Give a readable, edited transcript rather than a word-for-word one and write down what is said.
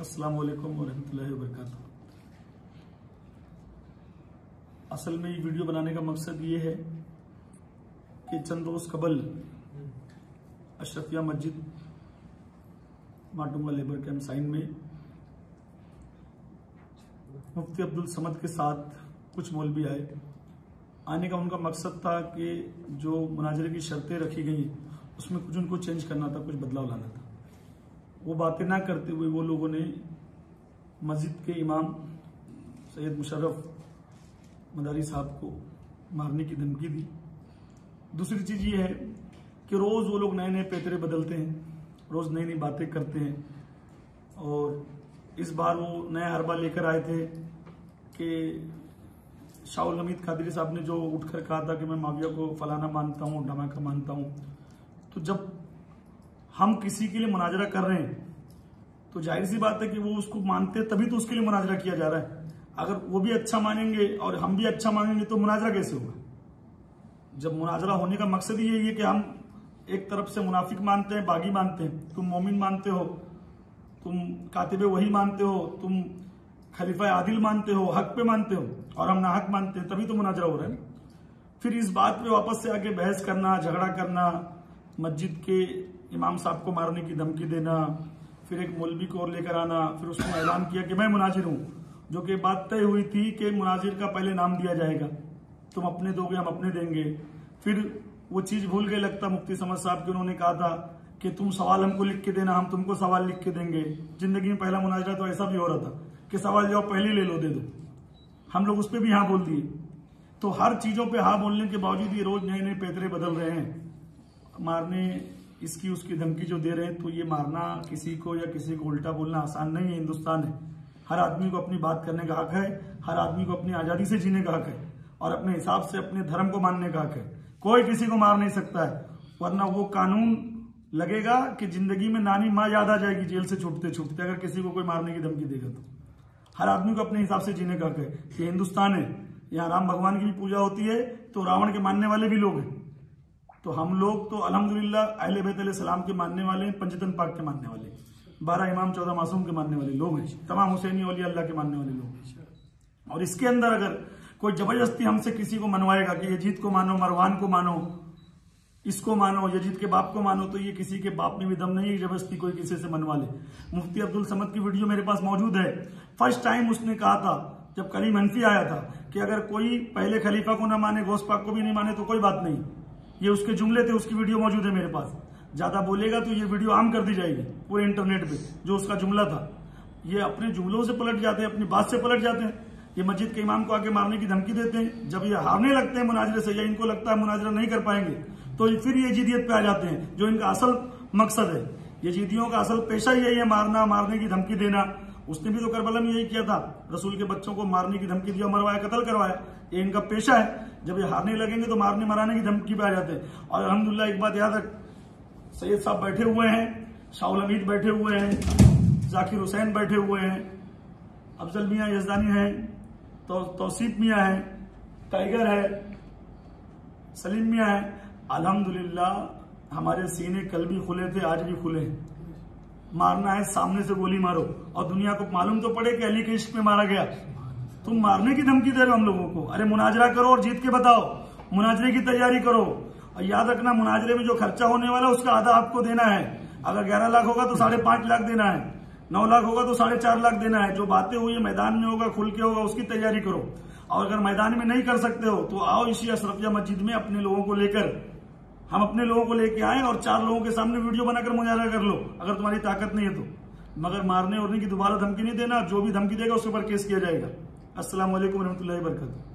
अस्सलाम वालेकुम वरहमतुल्लाहि वबरकातुहू। असल में ये वीडियो बनाने का मकसद ये है कि चंद रोज कबल अशरफिया मस्जिद माटुंगा लेबर कैंप साइन में मुफ्ती अब्दुल समद के साथ कुछ मौलवी आए। आने का उनका मकसद था कि जो मुनाजरे की शर्तें रखी गई उसमें कुछ उनको चेंज करना था, कुछ बदलाव लाना था। वो बातें ना करते हुए वो लोगों ने मस्जिद के इमाम सैयद मुशर्रफ मदारी साहब को मारने की धमकी दी। दूसरी चीज ये है कि रोज वो लोग नए नए पैतरे बदलते हैं, रोज नई नई बातें करते हैं। और इस बार वो नया हरबा लेकर आए थे कि शाहुल हमीद कादरी साहब ने जो उठकर कहा था कि मैं माविया को फलाना मानता हूँ, धमाका मानता हूँ। तो जब हम किसी के लिए मुनाजरा कर रहे हैं तो जाहिर सी बात है कि वो उसको मानते हैं, तभी तो उसके लिए मुनाजरा किया जा रहा है। अगर वो भी अच्छा मानेंगे और हम भी अच्छा मानेंगे तो मुनाजरा कैसे होगा? जब मुनाजरा होने का मकसद ही यही है कि हम एक तरफ से मुनाफिक मानते हैं, बागी मानते हैं, तुम मोमिन मानते हो, तुम कातिबे वही मानते हो, तुम खलीफा आदिल मानते हो, हक पे मानते हो, और हम नाहक मानते हैं, तभी तो मुनाजरा हो रहा है। फिर इस बात पे वापस से आके बहस करना, झगड़ा करना, मस्जिद के इमाम साहब को मारने की धमकी देना, फिर एक मौलवी को और लेकर आना, फिर उसको ऐलान किया कि मैं मुनाजिर हूं, जो कि बात तय हुई थी कि मुनाजिर का पहले नाम दिया जाएगा, तुम अपने दोगे हम अपने देंगे। फिर वो चीज भूल गए लगता मुफ्ती समद साहब के, उन्होंने कहा था कि तुम सवाल हमको लिख के देना, हम तुमको सवाल लिख के देंगे। जिंदगी में पहला मुनाजरा तो ऐसा भी हो रहा था कि सवाल जवाब पहले ले लो, दे दो। हम लोग उस पर भी हाँ बोल दिए। तो हर चीजों पे हाँ बोलने के बावजूद ये रोज नए नए पैतरे बदल रहे हैं, मारने इसकी उसकी धमकी जो दे रहे हैं। तो ये मारना किसी को या किसी को उल्टा बोलना आसान नहीं है। हिंदुस्तान है, हर आदमी को अपनी बात करने का हक है, हर आदमी को अपनी आजादी से जीने का हक है और अपने हिसाब से अपने धर्म को मानने का हक है। कोई किसी को मार नहीं सकता है, वरना वो कानून लगेगा कि जिंदगी में नानी माँ याद आ जाएगी जेल से छूटते छूटते, अगर किसी को कोई मारने की धमकी देगा। तो हर आदमी को अपने हिसाब से जीने का हक है। ये हिंदुस्तान है, यहाँ राम भगवान की भी पूजा होती है तो रावण के मानने वाले भी लोग हैं। तो हम लोग तो अल्हम्दुलिल्लाह अहले बैत अलैहिस्सलाम के मानने वाले हैं, पंजतन पाक के मानने वाले, 12 इमाम 14 मासूम के मानने वाले लोग हैं, तमाम हुसैनी औलिया अल्लाह के मानने वाले लोग हैं। और इसके अंदर अगर कोई जबरदस्ती हमसे किसी को मनवाएगा कि यजीद को मानो, मरवान को मानो, इसको मानो, यजीद के बाप को मानो, तो ये किसी के बाप में भी दम नहीं है जबरदस्ती कोई किसी से मनवा ले। मुफ्ती अब्दुल समद की वीडियो मेरे पास मौजूद है। फर्स्ट टाइम उसने कहा था जब कलीम हनफी आया था कि अगर कोई पहले खलीफा को ना माने, गौस पाक को भी नहीं माने तो कोई बात नहीं। ये उसके जुमले थे, उसकी वीडियो मौजूद है मेरे पास। ज्यादा बोलेगा तो ये वीडियो आम कर दी जाएगी पूरे इंटरनेट पे, जो उसका जुमला था। ये अपने जुमलों से पलट जाते हैं, अपनी बात से पलट जाते हैं। ये मस्जिद के इमाम को आके मारने की धमकी देते हैं। जब ये हारने लगते हैं मुनाजरे से या इनको लगता है मुनाजरा नहीं कर पाएंगे तो फिर ये यजीदियत पे आ जाते हैं, जो इनका असल मकसद है। यजीदियों का असल पेशा यही है, मारना, मारने की धमकी देना। उसने भी तो करबला में यही किया था, रसूल के बच्चों को मारने की धमकी दिया, मरवाया, कत्ल करवाया। ये इनका पेशा है। जब ये हारने लगेंगे तो मारने मराने की धमकी पे आ जाते हैं। और अल्हम्दुलिल्लाह एक बात याद रख, सैयद साहब बैठे हुए हैं, शाहुल हमीद बैठे हुए हैं, जाकिर हुसैन बैठे हुए हैं, अफजल मियाँ यजदानी है, तौसीफ मियाँ है, टाइगर है, सलीम मियाँ है। अल्हम्दुलिल्लाह हमारे सीने कल भी खुले थे, आज भी खुले हैं। मारना है सामने से गोली मारो, और दुनिया को मालूम तो पड़े कि अली के इश्क में मारा गया। तुम मारने की धमकी दे रहे हो हम लोगों को। अरे मुनाजरा करो और जीत के बताओ, मुनाजरे की तैयारी करो। और याद रखना, मुनाजरे में जो खर्चा होने वाला है उसका आधा आपको देना है। अगर 11 लाख होगा तो 5.5 लाख देना है, 9 लाख होगा तो 4.5 लाख देना है। जो बातें हुई है मैदान में होगा, खुल के होगा, उसकी तैयारी करो। और अगर मैदान में नहीं कर सकते हो तो आओ इसी अशरफिया मस्जिद में अपने लोगों को लेकर, हम अपने लोगों को लेके आए और 4 लोगों के सामने वीडियो बनाकर मुजाहरा कर लो, अगर तुम्हारी ताकत नहीं है तो। मगर मारने उड़ने की दोबारा धमकी नहीं देना, जो भी धमकी देगा उसके ऊपर केस किया जाएगा। अस्सलाम वालेकुम रहमतुल्लाहि व बरकातुहू।